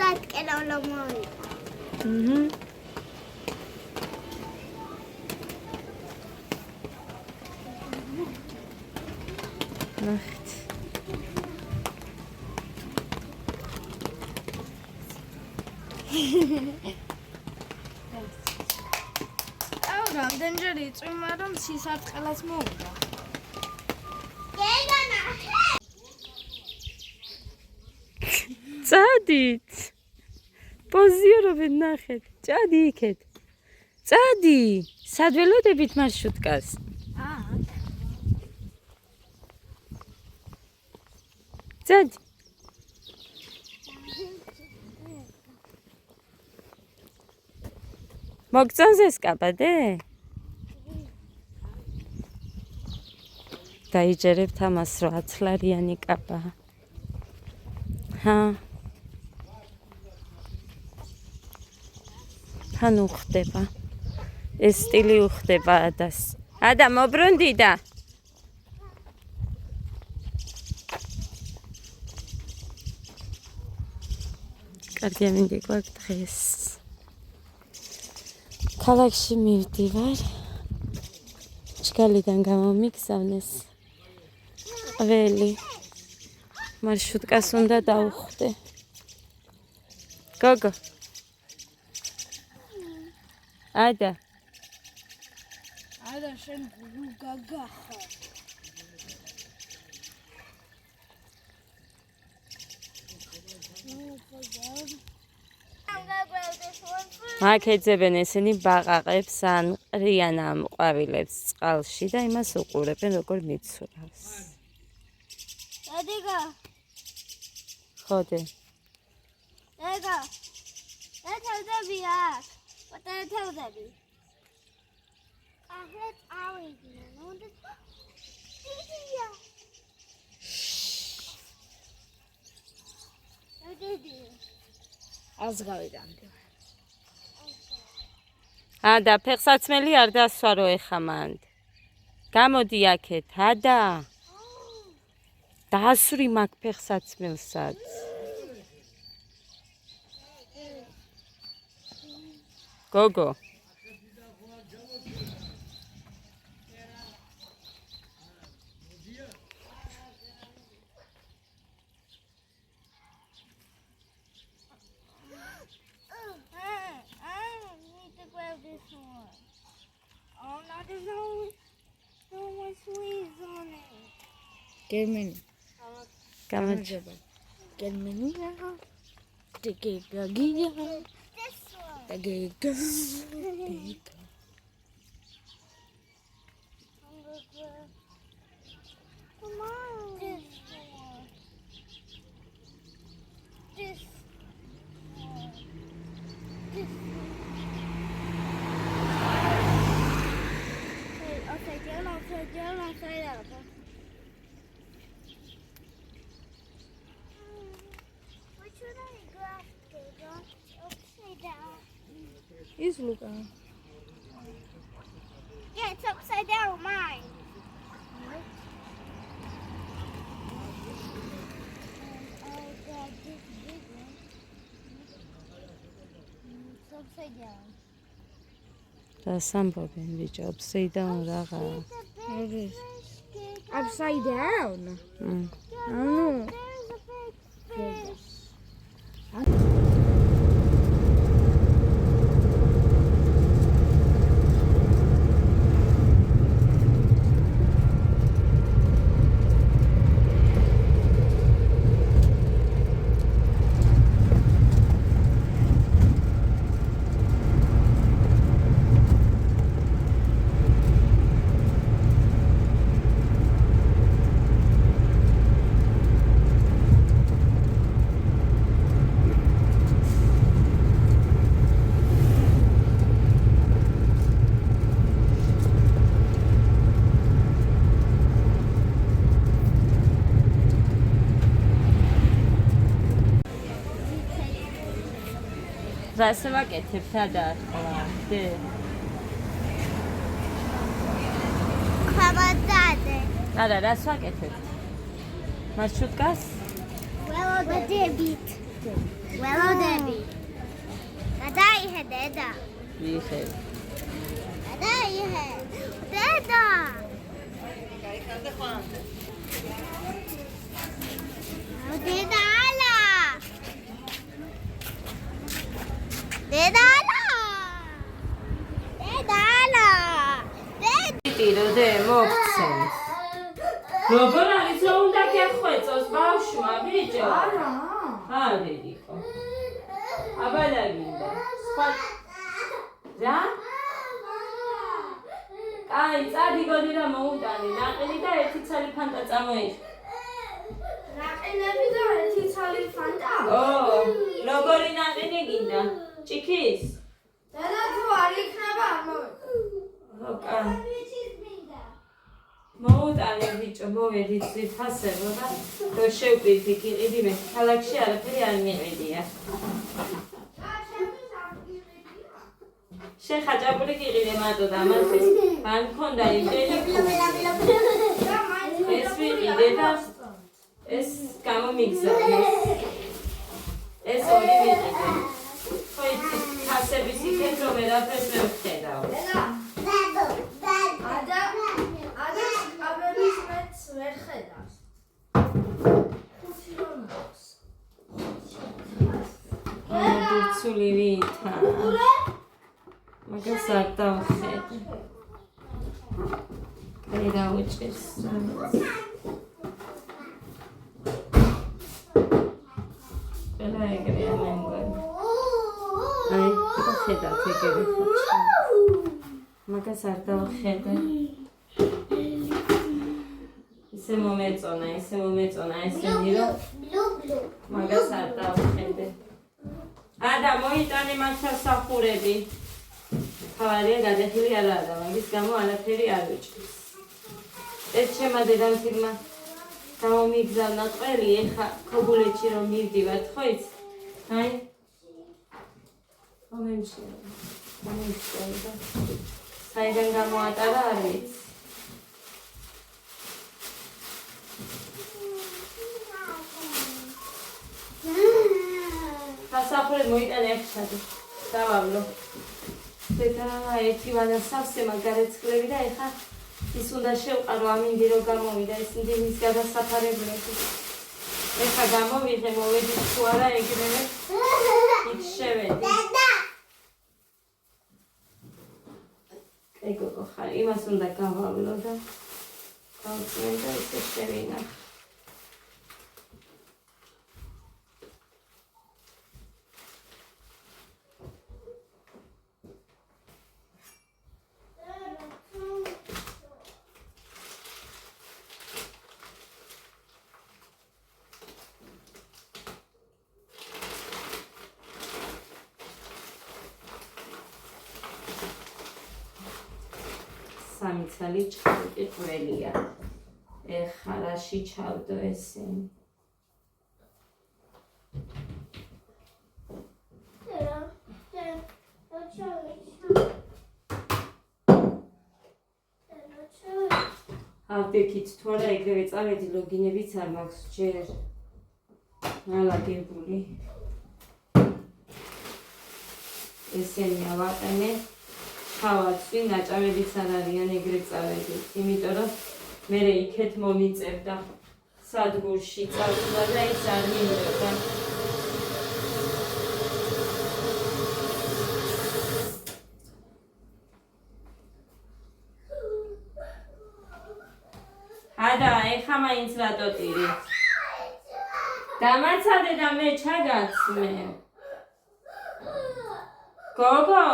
Atkelawla mowida. ნახეთ. რამდენჯერ იწვიმა რომ სისარტყელას მოვიდა. წადით. პოზიორობენ ნახეთ. წადი იქეთ. წადი. სად ველოდებით მარშრუტკას? წადი. მოგწონს ეს კაბადე? დაიჯერებთ ამას 8 ლარიანი კაბა. თან უხდება. ეს სტილი უხდება ადას. ადა მობრუნდი და. კარგი ამინდი გვაქვს დღეს. ქალაქში მივდივარ. ჩქალიდან გამომიგზავნეს. ყველი მარშრუტკას უნდა დავუხდე. გოგო. ადა. არა შენ გაგა ხარ. აქ ეძებენ ესენი ბაყაყებს ან ყრიან ამ ყვავილებს წყალში და იმას უყურებენ როგორ მიცურავს. Ega. ხოდე. Ega. ეთევდები აქ. ეთევდები. აჰეთ ავიდნენ. უნდა დიდია. დიდია. აზღავიდანდი. ადა ფეხსაცმელი არ დასვარო ეხა მანდ. გამოდი აქეთ, ადა. დასვრი მაგ ფეხსაცმელსაც. გოგო. გერმენი. გამოჩება. გერმენია. გაგია. გაგია. Is Luca. Yeah, it's upside down, mine. It's upside down. დასამბობენ ბიჭო, upside down რაღა. Upside down. There's a big fish. რას ვაკეთებ და ახლა? ხაბადადე. არა, რას ვაკეთებ? მარშრუტკას? ველოდებით. ველოდებით. დედა. მიხედ. დედა იე. დედა. დედა ალა. დედა ალა. დედა ალა. ტიროდე მოგცემს. როგორ არის რომ უნდა გეხვეწოს ბავშვმა ბიჭო? არა. არის იყო. აბალაგინდა. სხვა რა? აი, წადიგოდი და მოუტანი ნაყინი და ერთი ცალი ფანტა წამოიღე. ნაყინები და ერთი ცალი ფანტა? ო, როგორი ნაყინი გინდა? ჭიქის? დედა თუ არ იქნება არ მოვეწო. ოკა. მოუტანე ბიჭო, მოვედით ძირფასებო და რო შევკვირდი გიყიდი მე ქალაქში არაფერი არ მიყიდია. შეხაჭაპური გიყიდე მარტო და ამათვის მან მქონდა იმდენი ეს ვიყიდე და ეს გამომიგზავნეს. ეს ორი ვიყიდე. ხო იცი, ხასების იქეთ რომ ვერაფერს ვერ ვხედავ. ადა აბების მეც ვერ ხედავს. ხუთი რომ აქვს. დურცული ვითა. მაგას არ დავხედე. აი დაუჭირს. ყველა ეგრეა მე მგონი. აი, ხედავთ ეგრე ხოჭი. მაგას არ დავხედე. ისე მომეწონა, ესენი რომ მაგას არ დავხედე. ადა მოიტანე მათ სასახურები. ხალხია გადახილი არაა და მაგის გამო არაფერი არ ვიჭირს. ეს ჩემმა დედამთილმა გამომიგზავნა ყველი, ეხა ქობულეთში რომ მივდივართ, ხო იცი? აი. მომემშია და საიდან გამოატარა არ ვიცი. სასახურე მოიტანე ახშადი. დავავლო. დედა ერთი ვანა სავსე მაგარეცკლები და ეხა ის უნდა შევყარო ამინდი რომ გამოვიდა ის იმის გადასაფარებლები. ეხა გამოვიღე მოვედი თუ არა ეგრევე იქ შევედი. ეგო ხარ იმას უნდა გავავლო და გავწმენ და ისე შევინახე. სამი ცალი ჩავდი ყველია. ეხლა რაში ჩავდო ესენი? ავდექით თუ არა ეგრევე წავედი ლოგინებიც არ მაქვს ჯერ. ნალაგებული. ესენი ავაყენე. ხავაცვი ნაჭამებიც არ არიან ეგრე წავედით, იმიტომ რომ მე იქეთ მომიწევდა სადგურში წავიდა და ის არ მინდოდა. ადა, ეხა მაინც რატო ტირი? დამაცადე და მე ჩაგაცმე. გოგო!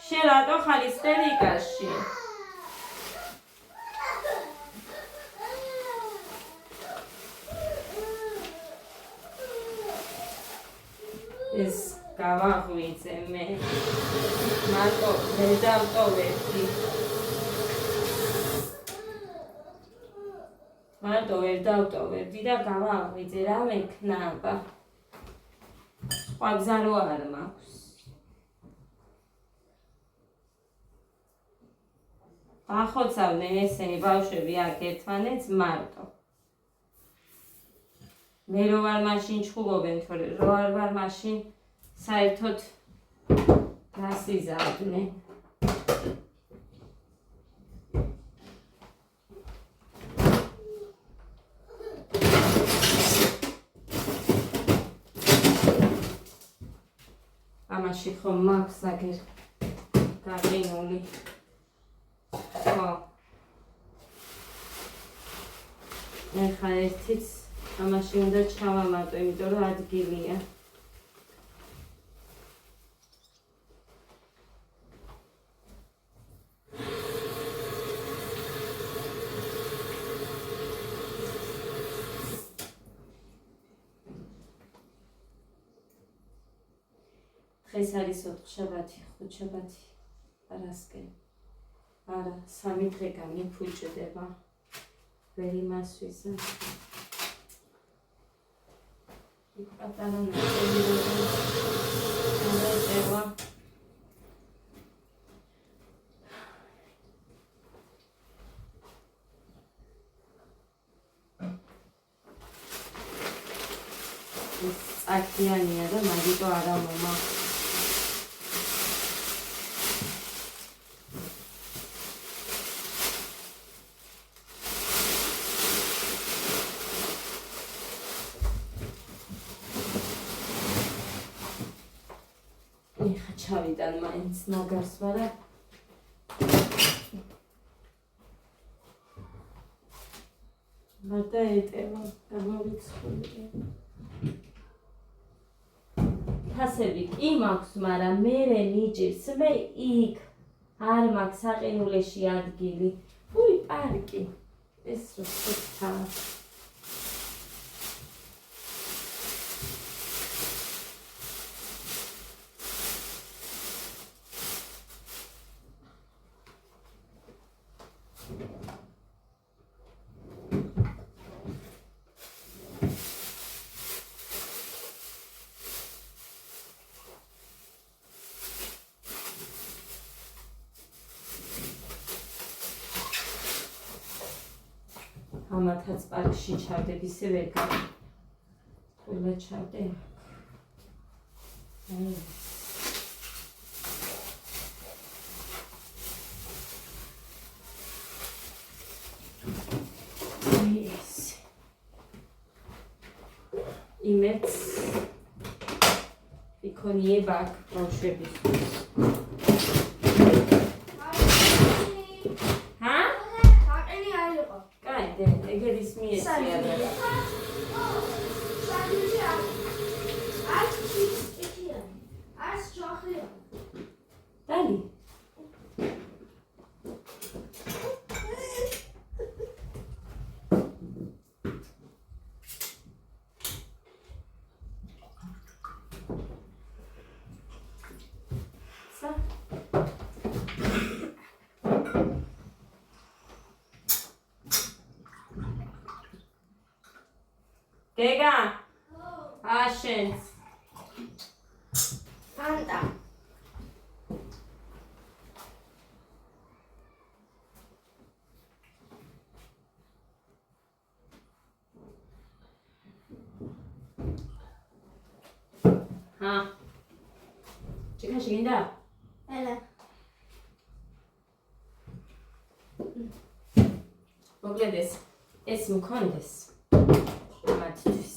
შენ რატო ხარ ისტერიკაში? ეს გავაღვიძე მე. მარტო ვერ დავტოვებდი. მარტო ვერ დავტოვებდი და გავაღვიძე რა მექნაბა. სხვა გზა რო არ მაქვს. ახოცავდნენ ესენი ბავშვები აქ ერთმანეთს მარტო. მე რო ვარ მაშინ ჩხუბობენ, თორე რო არ ვარ მაშინ საერთოდ გასიზარდნენ. ამაში ხომ მაქვს აგერ გაყინული. ხო. ეხლა ერთიც ამაში უნდა ჩავამატო, იმიტომ რომ ადგილია. დღეს არის 4 შაბათი, 5 შაბათი, არასკენ. არა, 3 დღე გამიფუჭდება. ვერ იმასვისა. იქ პატარა ნაწილი არა. ეს წაკიანია და მაგიტო არა მომა. ჩავიდან მაინც ნაგარს ვარა. მარტა ეტევა, გამოვიცხული. ფასები კი მაქვს, მაგრამ მე მიჭირს, მე იქ არ მაქვს საყინულეში ადგილი. უი, პარკი. ეს როცა ამათაც პარკში ჩავდებ, ისე ვერ გავა. ყველა ჩავდე. იმეც იქონიება აქ ბავშვების. ეგერის მიეცია და დალი გეგა აშენს ანტა ჭიქაში გინდა? ელე მოკლედ ეს მქონდეს მათთვის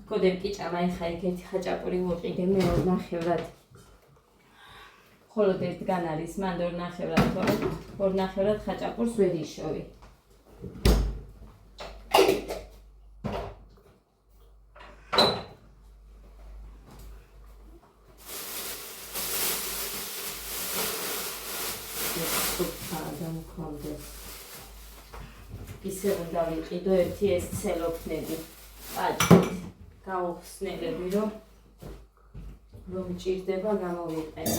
კოდებ კიჭამა ეხა ეგეთი ხაჭაპური ვუყიდე მე 2 ნახევრად ხოლოდ ერთგან არის მან 2 ნახევრად თორე 2 ნახევრად ხაჭაპურს ვერ იშოვი ისე უნდა ვიყიდო ერთი ეს ცელოფნები პაჭით გავხსნელები რომ მჭირდება გამოვიყენო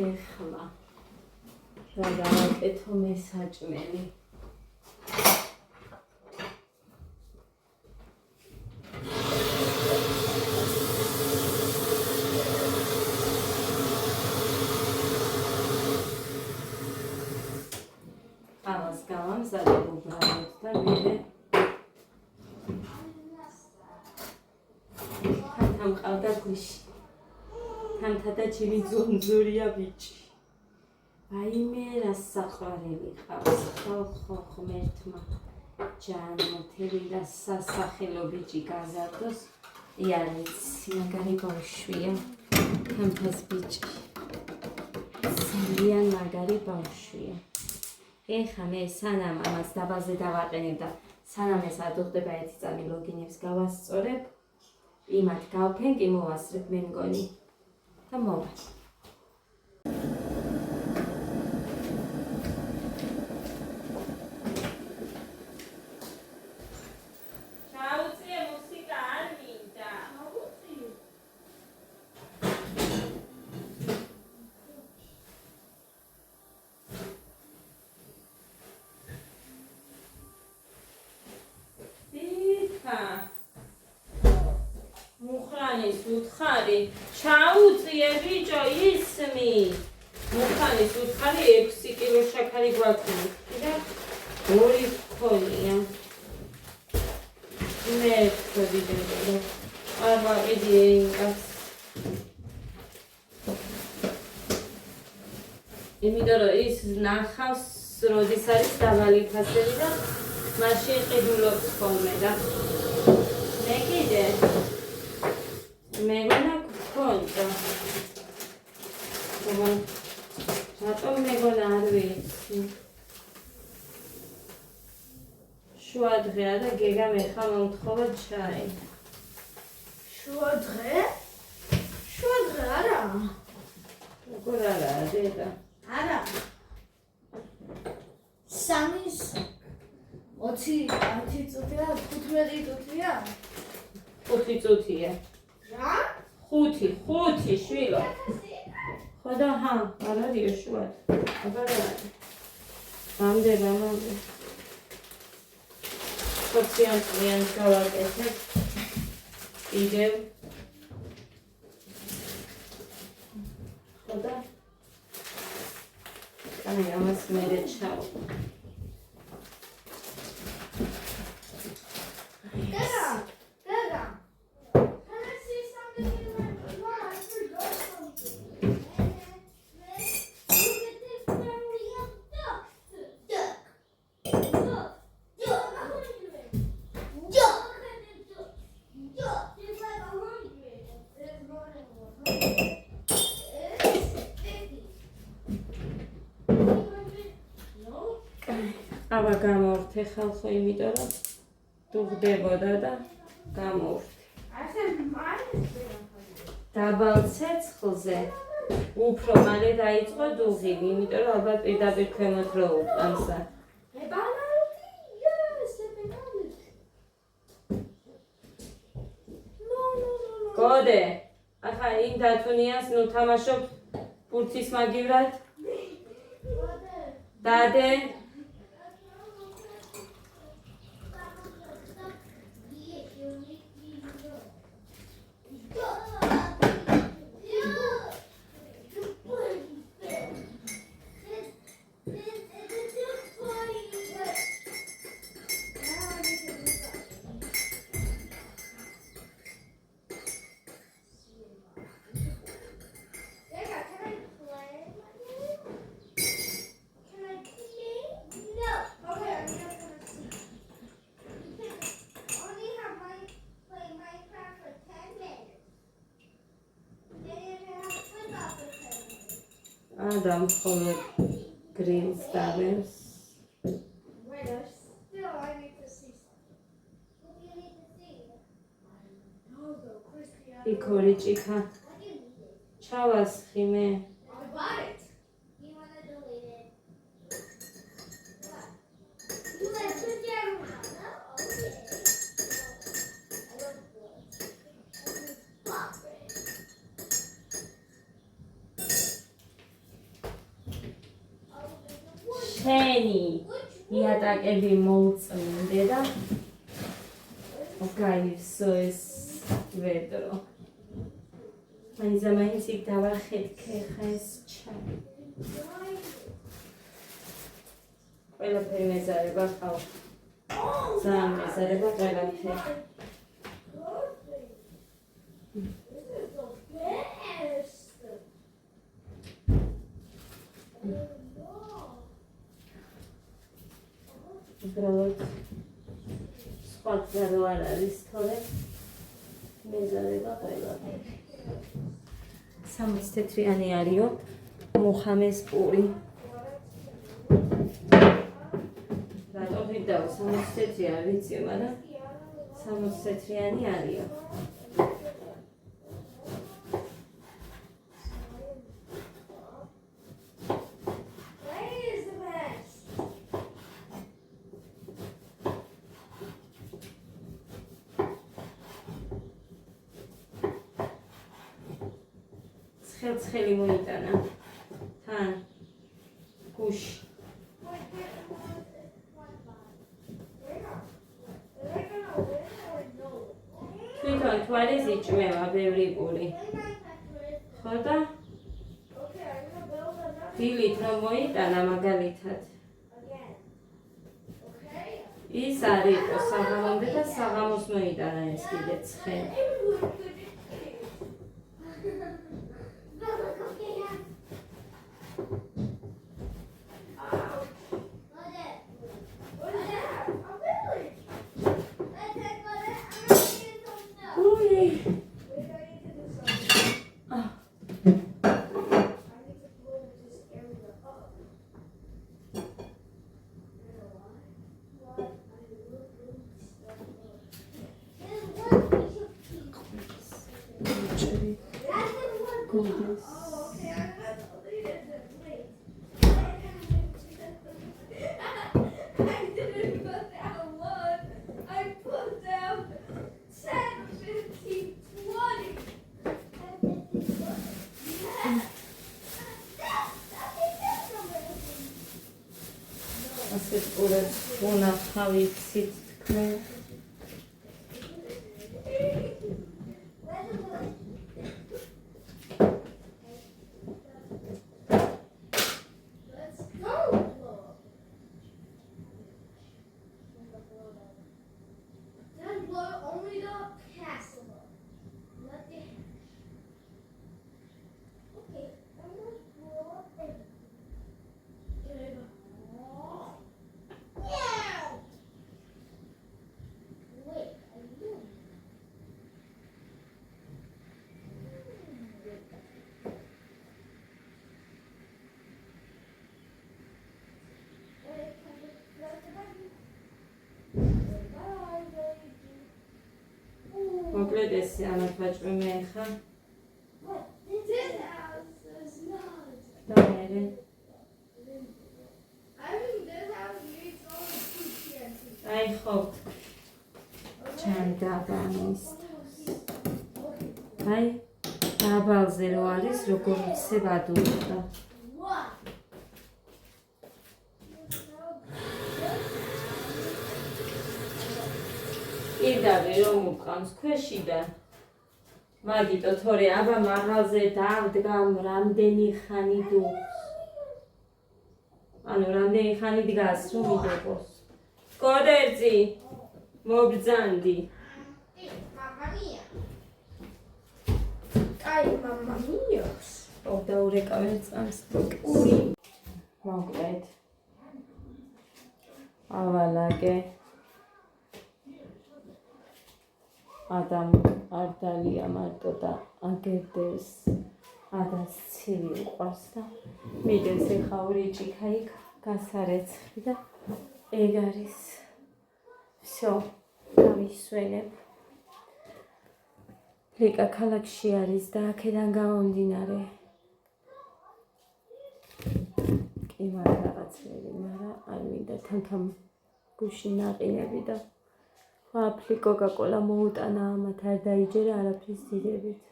ეხლა რა გავაკეთო მესაჭმელი დავამზადებ უბრალოდ და მე თამთა მყავდა გვიში. თამთა და ჩემი ძუნძურია ბიჭი. აიმე რა საყვარელი ყავს. ხო ღმერთმა ჯანმრთელი და სასახელო ბიჭი გაზარდოს. იარიცი მაგარი ბავშვია. თამთას ბიჭი. ძალიან მაგარი ბავშვია. ეხა მე სანამ ამას დაბაზე დავაყენებ და სანამ ეს არ დუხდება 1 წამი ლოგინებს გავასწორებ, იმათ გავფენკი მოვასწრებ მე მგონი და მოვა. ჩაუწიე მუსიკა არ მინდა. მუხრანის უთხარი ჩაუწიე ბიჭო ისმი მუხრანის უთხარი 6 კილო შაქარი გვაქვს და 2 ქონია მე ვიდეო არ ვაყიდე ინკას იმიტომ რომ ის ნახავს როდის არის დაბალი ფასები და მაშინ ყიდულობს ხოლმე და მე კიდე მეგონა გქონდა. რატომ მეგონა არ ვიცი. შუა დღეა და გეგამ ეხლა მომთხოვა ჩაი. შუა დღე? შუა დღე არა. როგორ არაა დედა? არა. 3-ის 20 წუთია, 15 წუთია. 5 წუთია. რა? 5 შვილო. ხო და ჰა, არ არის შუა. აბა რა არის? ამდენ. სოციალიან გავაკეთებ. კიდევ. ხო და აი ამას მე ჩაო. აბა გამოვრთე ხალხო, იმიტომ რომ დუღდებოდა და გამოვრთე. დაბალ ცეცხლზე უფრო მალე დაიწყო დუღი, იმიტომ რომ ალბათ პირდაპირ ქვემოთ რო უყანსა. გოდე, ახლა იმ დათუნიას ნუ თამაშობ ბურთის მაგივრად. დადე. Adam მხოლოდ გრილს დავებს. Wait, still I need to see something. What do you need to see? Those are crispy. იქ ორი ჭიქა. ჩავასხი მე. I bought it. You want to delete it? What? You let it down. No? Okay. I don't know. Pop it. შენი იატაკები მოუწმინდე და გაივსო ეს ვედრო. მაინც იქ დავახეთქე ხა ეს ჩაი. ყველაფერი მეზარება ყავს. ძალიან მეზარება ყველაფერი. უბრალოდ სხვა გზა არ არის, თორე მეზარება ყველაფერი. 60 თეთრიანი არისო, მოხამეს პური. რატო ვიდაო 60 თეთრი არ ვიცი, მაგრამ 60 თეთრიანი არისო. ცხელი მოიტანა თან გუში თვითონ თვალის იჭმევა ბევრი პური ხო და დილით რომ მოიტანა მაგალითად ის არ იყო საღამომდე და საღამოს მოიტანა ეს კიდე ცხელი ასეთ პურებს უნახავიცით თქვენ მოკლედ ეს ამათ ვაჭმე ხა და მე აი ხო ჩანდაბანის აი დაბალზე რო არის როგორ იცებ ადუნდა პირდაპირ რომ უკანს ქვეშიდან მაგიტო თორე აბა მაღალზე დავდგა რამდენი ხანი დუხს ანუ რამდენი ხანი დგას რომ იდეყოს კოდერძი მობრძანდი Ay, mamma mia. ობდა ურეკავენ წამს პური მოკლედ ავალაგე ადამ არ დალია მარტო და აგერდეს ადას ცივი უყვარს და მიდეს ეხა ვრიჭიქა იქ გასარეცხი და ეგ არის всё გავისვენებ ლიკა ქალაქში არის და აქედან გამომდინარე კი მაგრამ რაღაცები მაგრამ არ მინდა თამთამ გუში ნაყინები და ვაფლი კოკა-კოლა მოუტანა ამათ არ დაიჯერა არაფრის დიდებით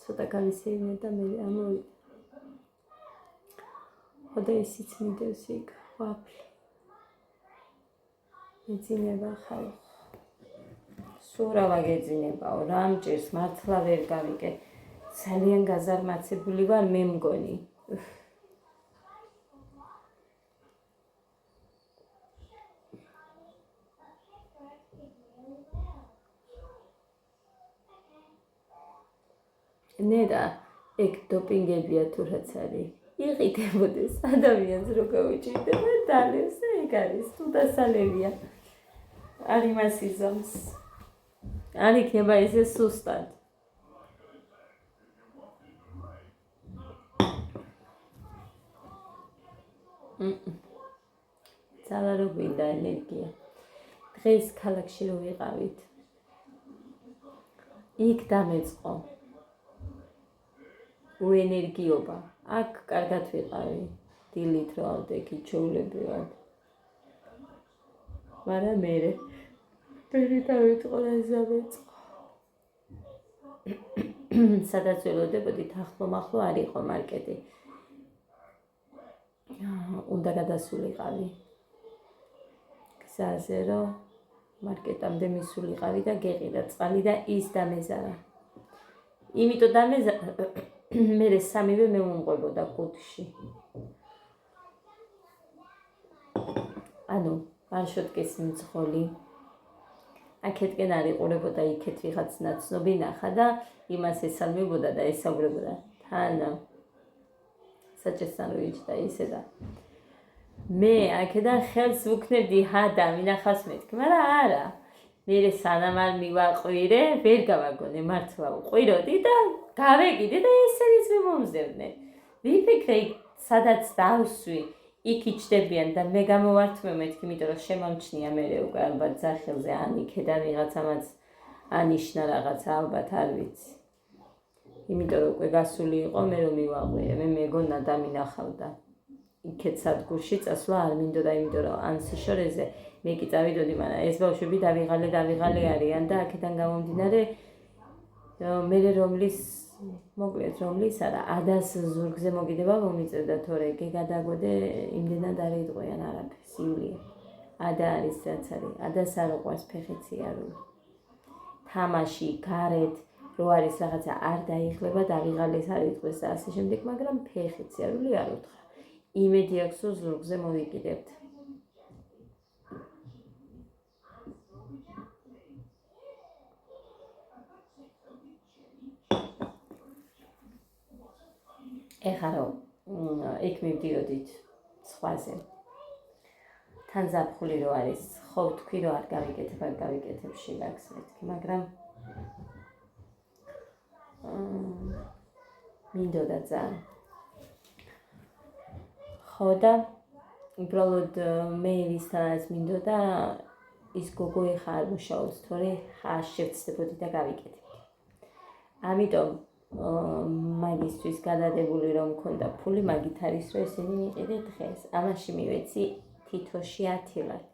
ცოტა გავისეირნე და მე ამოვიდა ხოდა ისიც მიდევს იქ ვაფლი ეძინება ხალხ სულ რა ვაგეძინებაო რა მჭირს მართლა ვერ გავიკე ძალიან გაზარმაცებული ვარ მე მგონი ნერა ეგ დოპინგებია თუ რაც არის. იყიდებოდეს ადამიანს რო გაუჭირდება დალევს და ეგ არის თუ დასალევია. არ იმას იზამს. არ იქნება ესე სუსტად. ძალა რო გვინდა ენერგია. დღეს ქალაქში რო ვიყავით. იქ დამეწყო. უენერგიობა. აქ კარგად ვიყავი. დილით რო ავდექი ჩვეულებრივად. მაგრამ მერე დავიწყო და ზამეწყო. სადაც ველოდებოდით ახლო-მახლო არ იყო მარკეტი. უნდა გადასულიყავი. გზაზე რომ მარკეტამდე მისულიყავი და გეყიდა წყალი და ის დამეზარა. იმიტომ დამეზარა მერე სამივე მე უმყვებოდა კუთხში. ანუ არ შოტკეს მძღოლი. აქეთკენ არ იყურებოდა იქეთ ვიღაც ნაცნობი ნახა და იმას ესალმებოდა და ესაუბრებოდა. თან საჭესთან ვიჯდა ისე და მე აქედან ხელს ვუქნებდი ჰადა მინახავს მეთქი, მაგრამ არა. მერე სანამ არ მივაყვირე, ვერ გავაგონე, მართლა ვყვიროდი და გავეკიდე და ესენიც მომზევდნენ. ვიფიქრე სადაც დავსვი, იქ იჭდებიან და მე გამოვართმევ მეთქი, იმიტომ რომ შემამჩნია მერე უკვე ალბათ ძახილზე ან იქედან ვიღაცამაც ანიშნა რაღაცა ალბათ არ ვიცი. იმიტომ რომ უკვე გასული იყო, მე რომ მივაყვირე, მე მეგონა დამინახავდა. იქეთ სადგურში წასვლა არ მინდოდა, იმიტომ რომ ან სიშორეზე მე კი წავიდოდი, მაგრამ ეს ბავშვები დავიღალე არიან და აქედან გამომდინარე მერე რომლის მოკლედ რომლის არა ადას ზურგზე მოგიდება მომიწევდა თორე გეგადაგვედე იმდენად არ იტყვიან არაფერს იულია. ადა არის რაც არის. ადას არ უყვარს ფეხეციარული. თამაში, გარეთ რო არის რაღაცა არ დაიხლება, დავიღალეს არ იტყვეს და ასე შემდეგ, მაგრამ ფეხეციარული არ უთხრა. იმედი აქვს რომ ზურგზე მოვიკიდებთ. ეხლა რომ იქ მივდიოდით სხვაზე. თან ზაფხული რო არის, ხო ვთქვი რომ არ გავიკეთებ შილაკს მეთქი, მაგრამ მინდოდა ძალიან. ხო და უბრალოდ მე ვისთანაც მინდოდა ის გოგო ეხა არ მუშაობს, თორე ხარ შევცდებოდი და გავიკეთებდი. ამიტომ მაგისტრის გადადებული რომ მქონდა ფული, მაგით არის რომ ესენი მიყიდე დღეს. ამაში მივეცი თითოში 10 ლარი.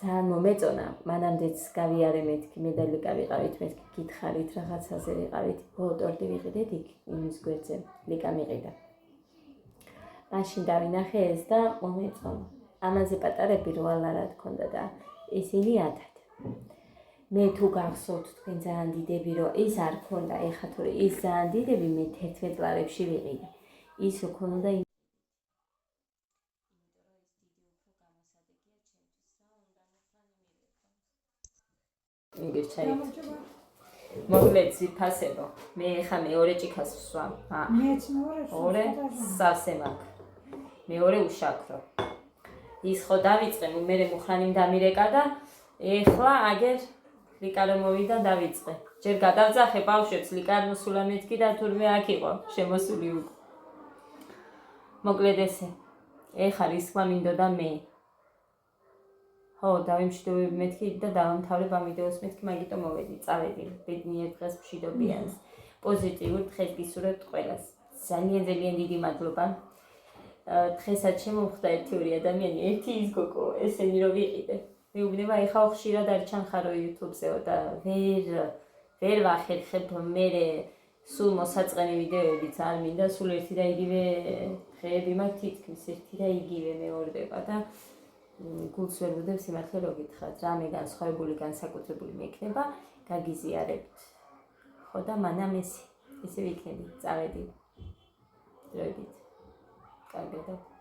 ძალიან მომეწონა, მანამდეც გავიარე მეთქი, მედალიკა ვიყავით, მეთქი გითხარით, რაღაცაზე ვიყავით, ტორტი ვიყიდეთ იქ იმის გვერდზე, ლიკა მიყიდა. მაშინ დავინახე ეს და მომეწონა. ამაზე პატარები რვალარად ქონდა და ისინი 10. მე თუ გახსოვთ თქვენ ძალიან დიდები რომ ის არ ქონდა, ეხა თორე ის ძალიან დიდები მე 11 ლარებში ვიყიდე. ის რო ქონდა მოკლედ ძირფასებო. მე ეხა მეორე ჭიქას ვსვამ. მეც მეორე სავსე მაქვს. მეორე უშაქრო. ის ხო დავიწყე, მე მუხრანი დამირეკა და ეხლა აგერ ლიკა რომ მოვიდა დავიწყე. ჯერ გადავძახე ბავშვებს ლიკა არ მოსულა მეთქი და თურმე აქ იყო შემოსული უკვე. მოკლედ ესე. ეხლა რისკმა მინდოდა მე. ხო, დავიმშვიდობები მეთქი და დავამთავრებ ამ ვიდეოს მეთქი, მაგიტომ მოვედი, წავედი. ბედნიერ დღეს მშვიდობიანს. პოზიტიურ დღეს გისურვებთ ყველას. ძალიან დიდი მადლობა. დღესაც შემოვხდა ერთი-ორი ადამიანი, ერთი ის გოგო, ესენი რომ ვიყიდე. მეუბნება ეხლა ხშირად არ ჩანხარო YouTube-ზეო და ვერ ვახერხებ მერე სულ მოსაწყენი ვიდეოებიც არ მინდა, სულ ერთი და იგივე დღეები მაქვს თითქმის ერთი და იგივე მეორდება და გულს ვერ ვუდებ სიმართლე რო გითხრათ, რამე განსხვავებული, განსაკუთრებული მექნება, გაგიზიარებთ. ხო და მანამ ესე ვიქნები, წავედი. დროებით. კარგად.